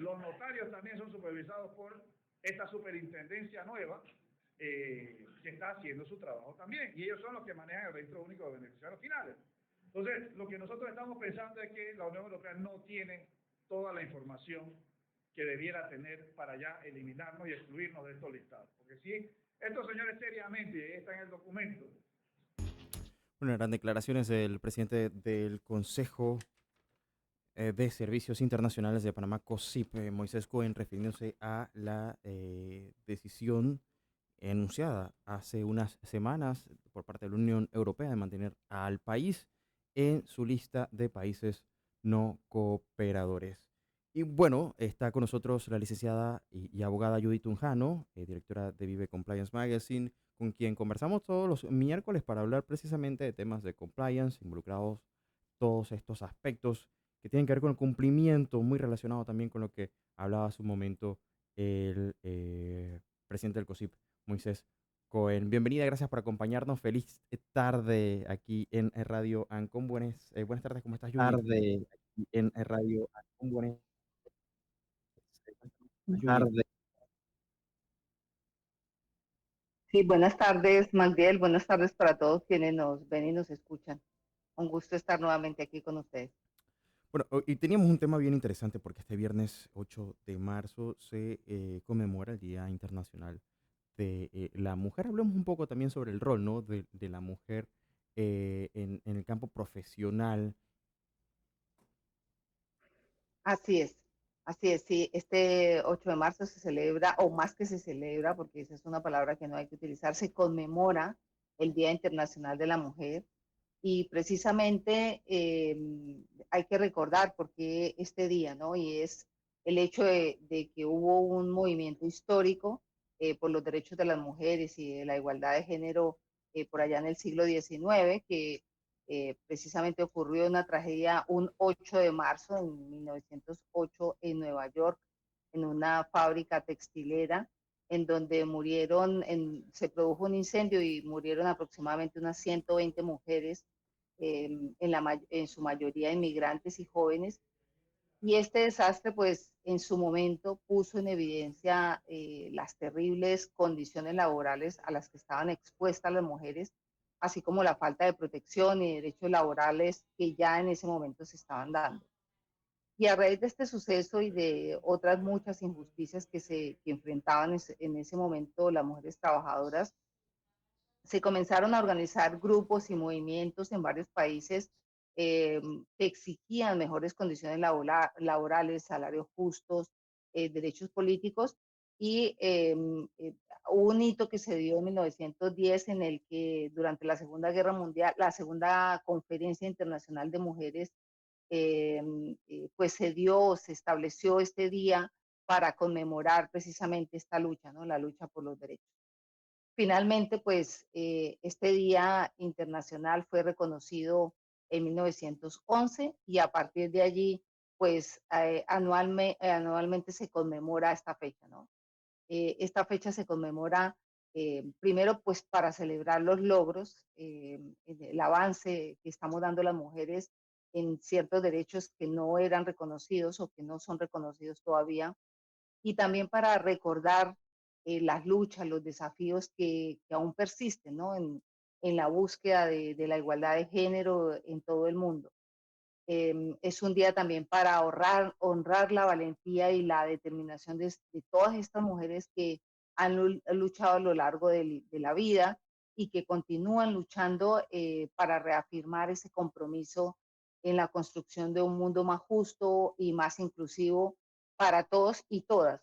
Los notarios también son supervisados por esta superintendencia nueva, que está haciendo su trabajo también. Y ellos son los que manejan el registro único de beneficiarios finales. Entonces, lo que nosotros estamos pensando es que la Unión Europea no tiene toda la información que debiera tener para ya eliminarnos y excluirnos de estos listados. Porque si estos señores seriamente, está en el documento. Bueno, eran declaraciones del presidente del Consejo de Servicios Internacionales de Panamá, COSIP, Moisés Cohen, refiriéndose a la decisión anunciada hace unas semanas por parte de la Unión Europea de mantener al país en su lista de países no cooperadores. Y bueno, está con nosotros la licenciada y abogada Judy Tunjano, directora de Vive Compliance Magazine, con quien conversamos todos los miércoles para hablar precisamente de temas de compliance, involucrados todos estos aspectos que tienen que ver con el cumplimiento, muy relacionado también con lo que hablaba hace un momento el presidente del COSIP, Moisés Cohen. Bienvenida, gracias por acompañarnos. Feliz tarde aquí en Radio Ancon. Buenas tardes, ¿cómo estás, Judy? Tarde aquí en Radio Ancon. Buenas Judy. tardes. Sí, buenas tardes, Magdiel. Buenas tardes para todos quienes nos ven y nos escuchan. Un gusto estar nuevamente aquí con ustedes. Bueno, y teníamos un tema bien interesante porque este viernes 8 de marzo se conmemora el Día Internacional de la Mujer. Hablemos un poco también sobre el rol, ¿no?, de la mujer en el campo profesional. Así es, sí. Este 8 de marzo se celebra, o más que se celebra, porque esa es una palabra que no hay que utilizar, se conmemora el Día Internacional de la Mujer. Y precisamente hay que recordar por qué este día, ¿no? Y es el hecho de que hubo un movimiento histórico por los derechos de las mujeres y de la igualdad de género por allá en el siglo XIX, que precisamente ocurrió una tragedia un 8 de marzo en 1908 en Nueva York, en una fábrica textilera, en donde se produjo un incendio y murieron aproximadamente unas 120 mujeres, en su mayoría inmigrantes y jóvenes. Y este desastre, pues, en su momento puso en evidencia las terribles condiciones laborales a las que estaban expuestas las mujeres, así como la falta de protección y derechos laborales que ya en ese momento se estaban dando. Y a raíz de este suceso y de otras muchas injusticias que enfrentaban en ese momento las mujeres trabajadoras, se comenzaron a organizar grupos y movimientos en varios países que exigían mejores condiciones laborales, salarios justos, derechos políticos. Y hubo un hito que se dio en 1910 en el que durante la Segunda Guerra Mundial, la Segunda Conferencia Internacional de Mujeres, pues se estableció este día para conmemorar precisamente esta lucha, ¿no? La lucha por los derechos. Finalmente, pues este Día Internacional fue reconocido en 1911 y a partir de allí, pues anualmente se conmemora esta fecha, ¿no? Esta fecha se conmemora primero pues para celebrar los logros, el avance que estamos dando las mujeres en ciertos derechos que no eran reconocidos o que no son reconocidos todavía, y también para recordar las luchas, los desafíos que aún persisten, ¿no? En la búsqueda de la igualdad de género en todo el mundo. Es un día también para honrar la valentía y la determinación de todas estas mujeres que han luchado a lo largo de la vida y que continúan luchando para reafirmar ese compromiso en la construcción de un mundo más justo y más inclusivo para todos y todas.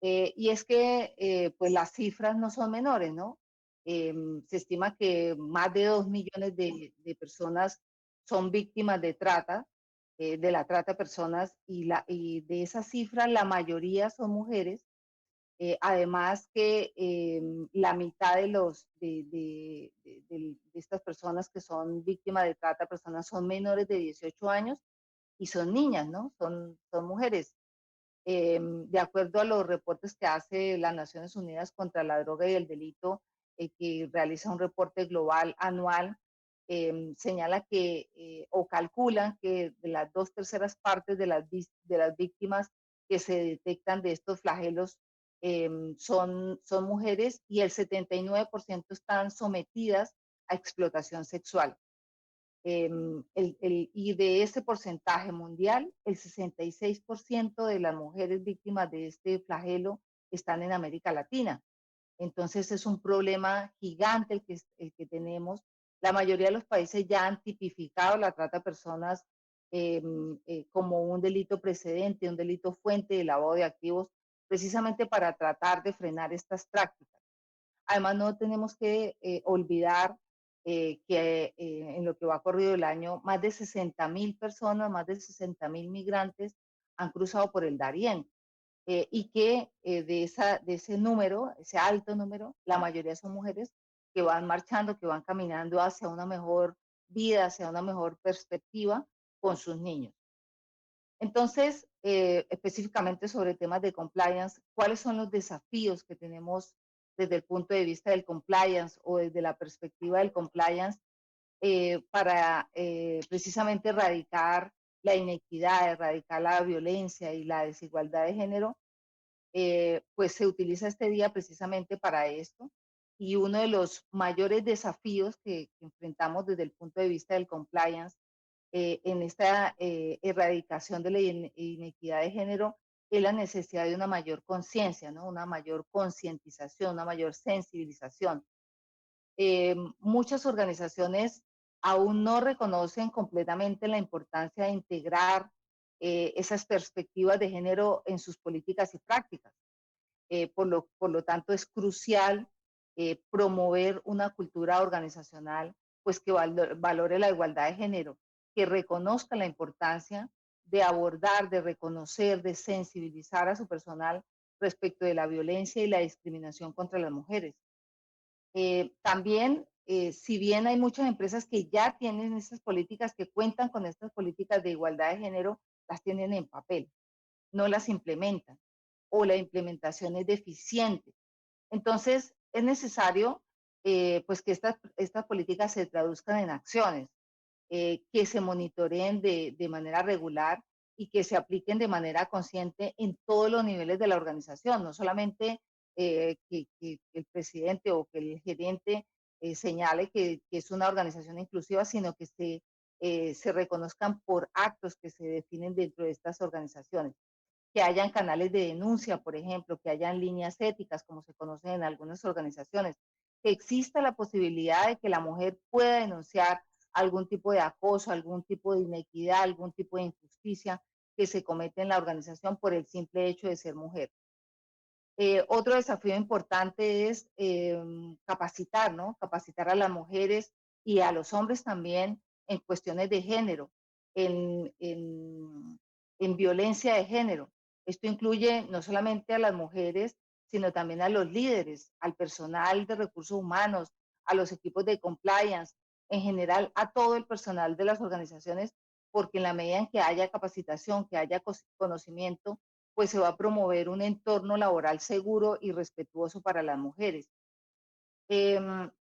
Y es que pues las cifras no son menores, ¿no? Se estima que más de 2 millones de personas son víctimas de la trata de personas, y de esas cifras la mayoría son mujeres. Además que la mitad de estas personas que son víctimas de trata de personas son menores de 18 años y son niñas, ¿no? Son mujeres. De acuerdo a los reportes que hace las Naciones Unidas contra la droga y el delito, que realiza un reporte global anual, señala que o calcula que de las 2/3 partes de las víctimas que se detectan de estos flagelos son mujeres, y el 79% están sometidas a explotación sexual. Y de ese porcentaje mundial, el 66% de las mujeres víctimas de este flagelo están en América Latina. Entonces es un problema gigante el que tenemos. La mayoría de los países ya han tipificado la trata de personas como un delito precedente, un delito fuente de lavado de activos, precisamente para tratar de frenar estas prácticas. Además, no tenemos que olvidar que en lo que va corrido el año, más de 60.000 personas, más de 60.000 migrantes han cruzado por el Darién, y que de ese número, ese alto número, la mayoría son mujeres que van marchando, que van caminando hacia una mejor vida, hacia una mejor perspectiva con sus niños. Entonces, específicamente sobre temas de compliance, ¿cuáles son los desafíos que tenemos desde el punto de vista del compliance o desde la perspectiva del compliance para precisamente erradicar la inequidad, erradicar la violencia y la desigualdad de género? Pues se utiliza este día precisamente para esto. Y uno de los mayores desafíos que enfrentamos desde el punto de vista del compliance en esta erradicación de la inequidad de género es la necesidad de una mayor conciencia, ¿no? Una mayor concientización, una mayor sensibilización. Muchas organizaciones aún no reconocen completamente la importancia de integrar esas perspectivas de género en sus políticas y prácticas. Por lo tanto, es crucial promover una cultura organizacional pues, que valore la igualdad de género, que reconozca la importancia de abordar, de reconocer, de sensibilizar a su personal respecto de la violencia y la discriminación contra las mujeres. También, si bien hay muchas empresas que ya tienen estas políticas, que cuentan con estas políticas de igualdad de género, las tienen en papel, no las implementan, o la implementación es deficiente. Entonces, es necesario pues que estas políticas se traduzcan en acciones, que se monitoreen de manera regular y que se apliquen de manera consciente en todos los niveles de la organización, no solamente que el presidente o que el gerente señale que es una organización inclusiva, sino que se reconozcan por actos que se definen dentro de estas organizaciones, que hayan canales de denuncia, por ejemplo, que hayan líneas éticas, como se conocen en algunas organizaciones, que exista la posibilidad de que la mujer pueda denunciar algún tipo de acoso, algún tipo de inequidad, algún tipo de injusticia que se comete en la organización por el simple hecho de ser mujer. Otro desafío importante es capacitar, ¿no? Capacitar a las mujeres y a los hombres también en cuestiones de género, en, en, en violencia de género. Esto incluye no solamente a las mujeres, sino también a los líderes, al personal de recursos humanos, a los equipos de compliance, en general a todo el personal de las organizaciones, porque en la medida en que haya capacitación, que haya conocimiento, pues se va a promover un entorno laboral seguro y respetuoso para las mujeres.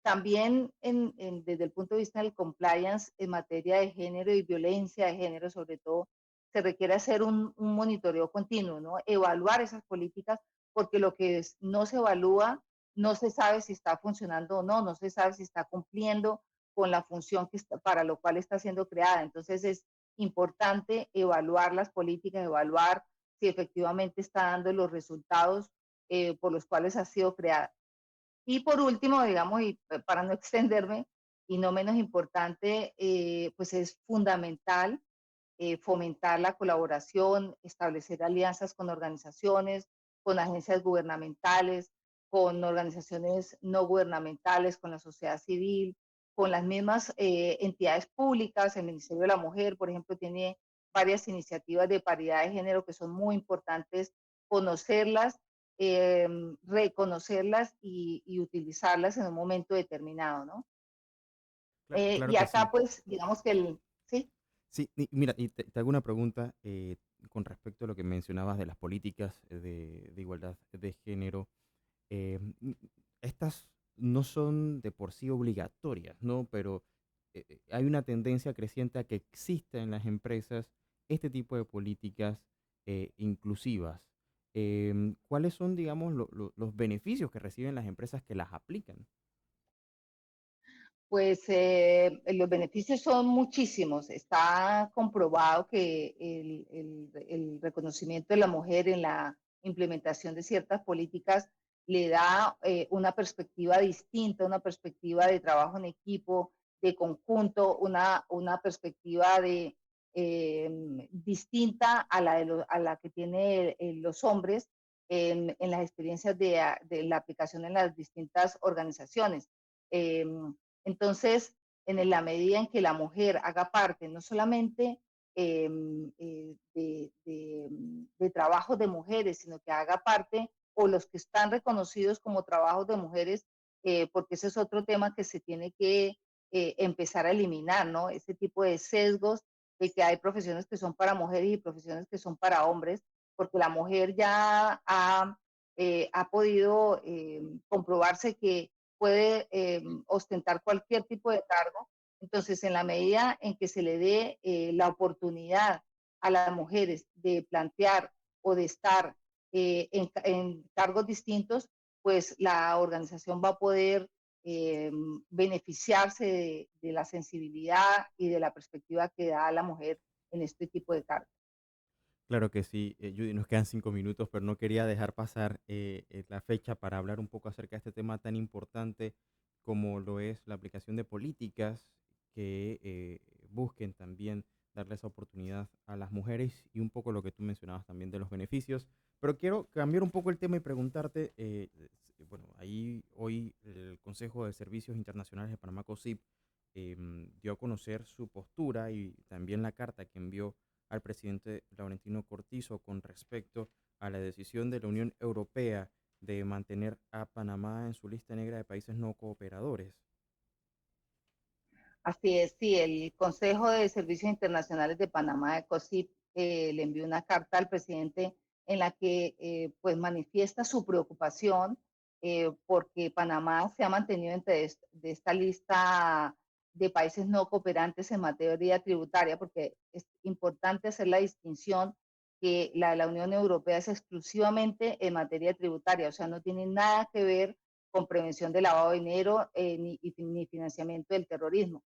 También desde el punto de vista del compliance en materia de género y violencia de género, sobre todo, se requiere hacer un monitoreo continuo, ¿no? Evaluar esas políticas porque lo que no se evalúa, no se sabe si está funcionando o no, no se sabe si está cumpliendo con la función que está, para lo cual está siendo creada. Entonces es importante evaluar las políticas, evaluar si efectivamente está dando los resultados por los cuales ha sido creada. Y por último, digamos, y para no extenderme, y no menos importante, pues es fundamental fomentar la colaboración, establecer alianzas con organizaciones, con agencias gubernamentales, con organizaciones no gubernamentales, con la sociedad civil, con las mismas entidades públicas. El Ministerio de la Mujer, por ejemplo, tiene varias iniciativas de paridad de género que son muy importantes conocerlas, eh, reconocerlas y utilizarlas en un momento determinado, ¿no? Claro Y que acá, sí. pues, digamos que sí. Sí, mira, y te hago una pregunta con respecto a lo que mencionabas de las políticas de igualdad de género. Estas no son de por sí obligatorias, ¿no? Pero hay una tendencia creciente a que exista en las empresas este tipo de políticas inclusivas. ¿Cuáles son, digamos, los beneficios que reciben las empresas que las aplican? Pues los beneficios son muchísimos. Está comprobado que el reconocimiento de la mujer en la implementación de ciertas políticas le da una perspectiva distinta, una perspectiva de trabajo en equipo, de conjunto, una perspectiva distinta a a la que tienen los hombres en las experiencias de la aplicación en las distintas organizaciones. Eh, entonces, en la medida en que la mujer haga parte no solamente de trabajos de mujeres, sino que haga parte o los que están reconocidos como trabajos de mujeres, porque ese es otro tema que se tiene que empezar a eliminar, ¿no? Ese tipo de sesgos de que hay profesiones que son para mujeres y profesiones que son para hombres, porque la mujer ya ha podido comprobarse que puede ostentar cualquier tipo de cargo. Entonces, en la medida en que se le dé la oportunidad a las mujeres de plantear o de estar en cargos distintos, pues la organización va a poder eh, beneficiarse de la sensibilidad y de la perspectiva que da a la mujer en este tipo de cargos. Claro que sí, Judy, nos quedan 5 minutos, pero no quería dejar pasar la fecha para hablar un poco acerca de este tema tan importante como lo es la aplicación de políticas que busquen también darle esa oportunidad a las mujeres y un poco lo que tú mencionabas también de los beneficios. Pero quiero cambiar un poco el tema y preguntarte, bueno, ahí hoy el Consejo de Servicios Internacionales de Panamá, COSIP, dio a conocer su postura y también la carta que envió al presidente Laurentino Cortizo con respecto a la decisión de la Unión Europea de mantener a Panamá en su lista negra de países no cooperadores. Así es, sí, el Consejo de Servicios Internacionales de Panamá, de COSIP, le envió una carta al presidente en la que pues manifiesta su preocupación porque Panamá se ha mantenido entre de esta lista de países no cooperantes en materia tributaria, porque es importante hacer la distinción que la de la Unión Europea es exclusivamente en materia tributaria, o sea, no tiene nada que ver con prevención de lavado de dinero ni financiamiento del terrorismo.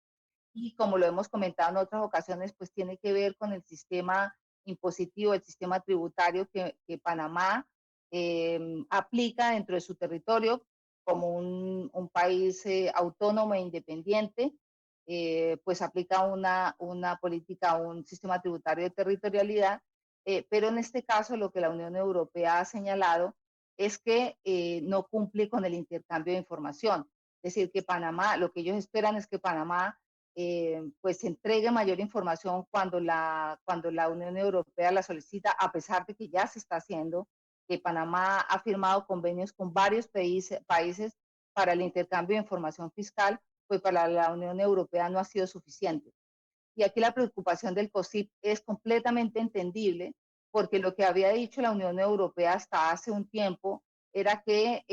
Y como lo hemos comentado en otras ocasiones, pues tiene que ver con el sistema impositivo, el sistema tributario que Panamá aplica dentro de su territorio como un país autónomo e independiente, pues aplica una política, un sistema tributario de territorialidad, pero en este caso lo que la Unión Europea ha señalado es que no cumple con el intercambio de información. Es decir, que Panamá, lo que ellos esperan es que Panamá pues se entregue mayor información cuando la Unión Europea la solicita, a pesar de que ya se está haciendo, que Panamá ha firmado convenios con varios países para el intercambio de información fiscal, pues para la Unión Europea no ha sido suficiente. Y aquí la preocupación del COSIP es completamente entendible, porque lo que había dicho la Unión Europea hasta hace un tiempo era que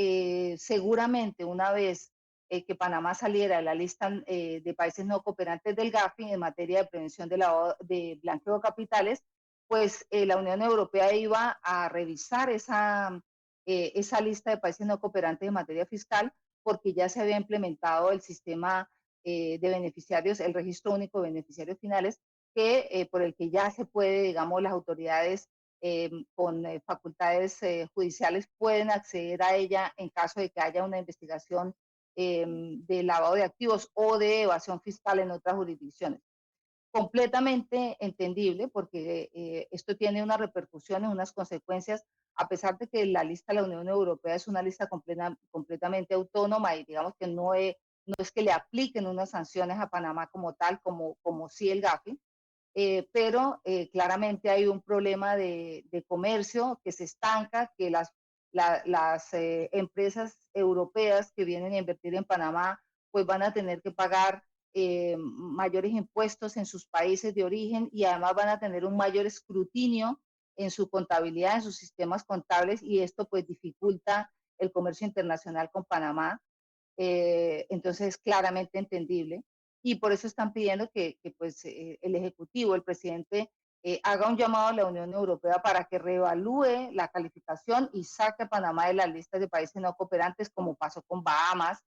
seguramente una vez que Panamá saliera de la lista de países no cooperantes del GAFI en materia de prevención de blanqueo de capitales, pues la Unión Europea iba a revisar esa lista de países no cooperantes en materia fiscal, porque ya se había implementado el sistema de beneficiarios, el registro único de beneficiarios finales, por el que ya se puede, digamos, las autoridades con facultades judiciales pueden acceder a ella en caso de que haya una investigación de lavado de activos o de evasión fiscal en otras jurisdicciones. Completamente entendible porque esto tiene unas repercusiones, unas consecuencias, a pesar de que la lista de la Unión Europea es una lista completamente autónoma y digamos que no es que le apliquen unas sanciones a Panamá como tal, como sí el GAFI, pero claramente hay un problema de comercio que se estanca, que las empresas europeas que vienen a invertir en Panamá pues van a tener que pagar mayores impuestos en sus países de origen y además van a tener un mayor escrutinio en su contabilidad, en sus sistemas contables y esto pues dificulta el comercio internacional con Panamá. Entonces es claramente entendible y por eso están pidiendo que pues, el Ejecutivo, el presidente, haga un llamado a la Unión Europea para que reevalúe la calificación y saque a Panamá de las listas de países no cooperantes, como pasó con Bahamas,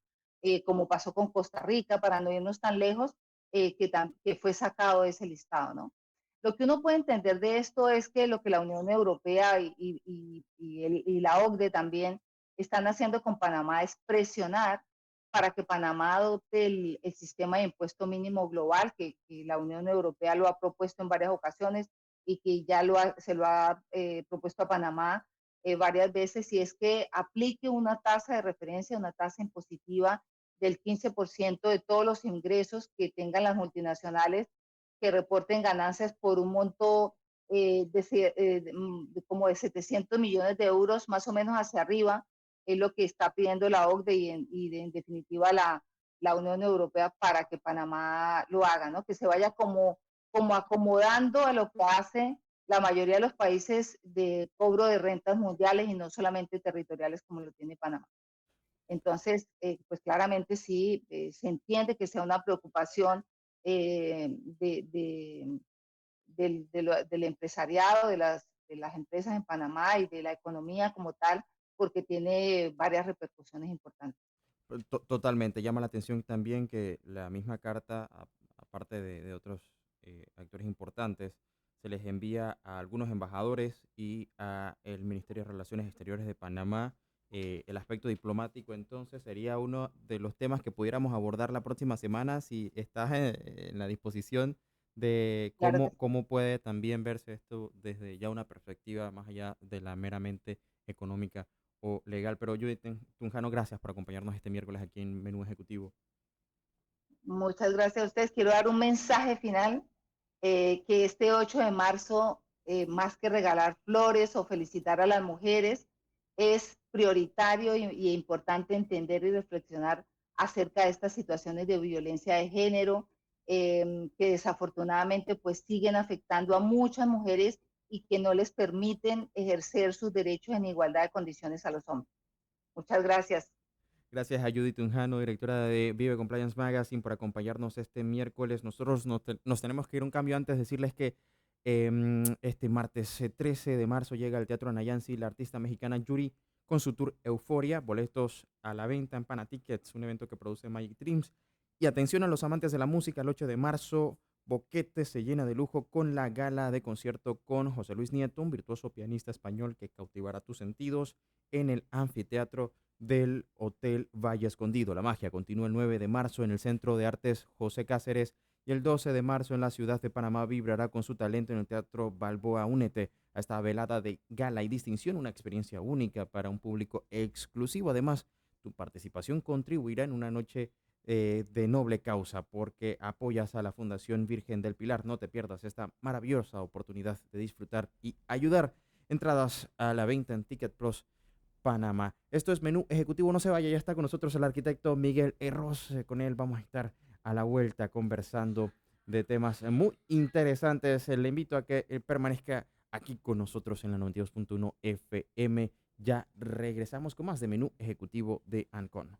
como pasó con Costa Rica, para no irnos tan lejos, que fue sacado de ese listado, ¿no? Lo que uno puede entender de esto es que lo que la Unión Europea y la OCDE también están haciendo con Panamá es presionar para que Panamá adopte el sistema de impuesto mínimo global que la Unión Europea lo ha propuesto en varias ocasiones y que ya se lo ha propuesto a Panamá varias veces, y es que aplique una tasa de referencia, una tasa impositiva del 15% de todos los ingresos que tengan las multinacionales que reporten ganancias por un monto como de 700 millones de euros, más o menos hacia arriba, es lo que está pidiendo la OCDE en definitiva la Unión Europea para que Panamá lo haga, ¿no? Que se vaya como acomodando a lo que hace la mayoría de los países de cobro de rentas mundiales y no solamente territoriales como lo tiene Panamá. Entonces, pues claramente sí, se entiende que sea una preocupación del empresariado, de las empresas en Panamá y de la economía como tal, porque tiene varias repercusiones importantes. Totalmente. Llama la atención también que la misma carta, aparte de otros actores importantes, se les envía a algunos embajadores y a el Ministerio de Relaciones Exteriores de Panamá. El aspecto diplomático, entonces, sería uno de los temas que pudiéramos abordar la próxima semana si estás en la disposición de Claro que sí. cómo puede también verse esto desde ya una perspectiva más allá de la meramente económica o legal. Pero Judith Tunjano, gracias por acompañarnos este miércoles aquí en Menú Ejecutivo. Muchas gracias a ustedes. Quiero dar un mensaje final, que este 8 de marzo, más que regalar flores o felicitar a las mujeres, es prioritario y importante entender y reflexionar acerca de estas situaciones de violencia de género, que desafortunadamente pues siguen afectando a muchas mujeres y que no les permiten ejercer sus derechos en igualdad de condiciones a los hombres. Muchas gracias. Gracias a Judith Tunjano, directora de Vive Compliance Magazine, por acompañarnos este miércoles. Nosotros nos tenemos que ir a un cambio antes, decirles que este martes 13 de marzo llega al Teatro Nayansi la artista mexicana Yuri con su tour Euforia, boletos a la venta en Panatickets, un evento que produce Magic Dreams. Y atención a los amantes de la música, el 8 de marzo, Boquete se llena de lujo con la gala de concierto con José Luis Nieto, un virtuoso pianista español que cautivará tus sentidos en el anfiteatro del Hotel Valle Escondido. La magia continúa el 9 de marzo en el Centro de Artes José Cáceres y el 12 de marzo en la ciudad de Panamá vibrará con su talento en el Teatro Balboa. Únete a esta velada de gala y distinción, una experiencia única para un público exclusivo. Además, tu participación contribuirá en una noche de noble causa porque apoyas a la Fundación Virgen del Pilar. No te pierdas esta maravillosa oportunidad de disfrutar y ayudar. Entradas a la venta en Ticket Plus Panamá. Esto es Menú Ejecutivo. No se vaya, ya está con nosotros el arquitecto Miguel Herros. Con él vamos a estar a la vuelta conversando de temas muy interesantes. Le invito a que permanezca aquí con nosotros en la 92.1 FM. Ya regresamos con más de Menú Ejecutivo de Ancon.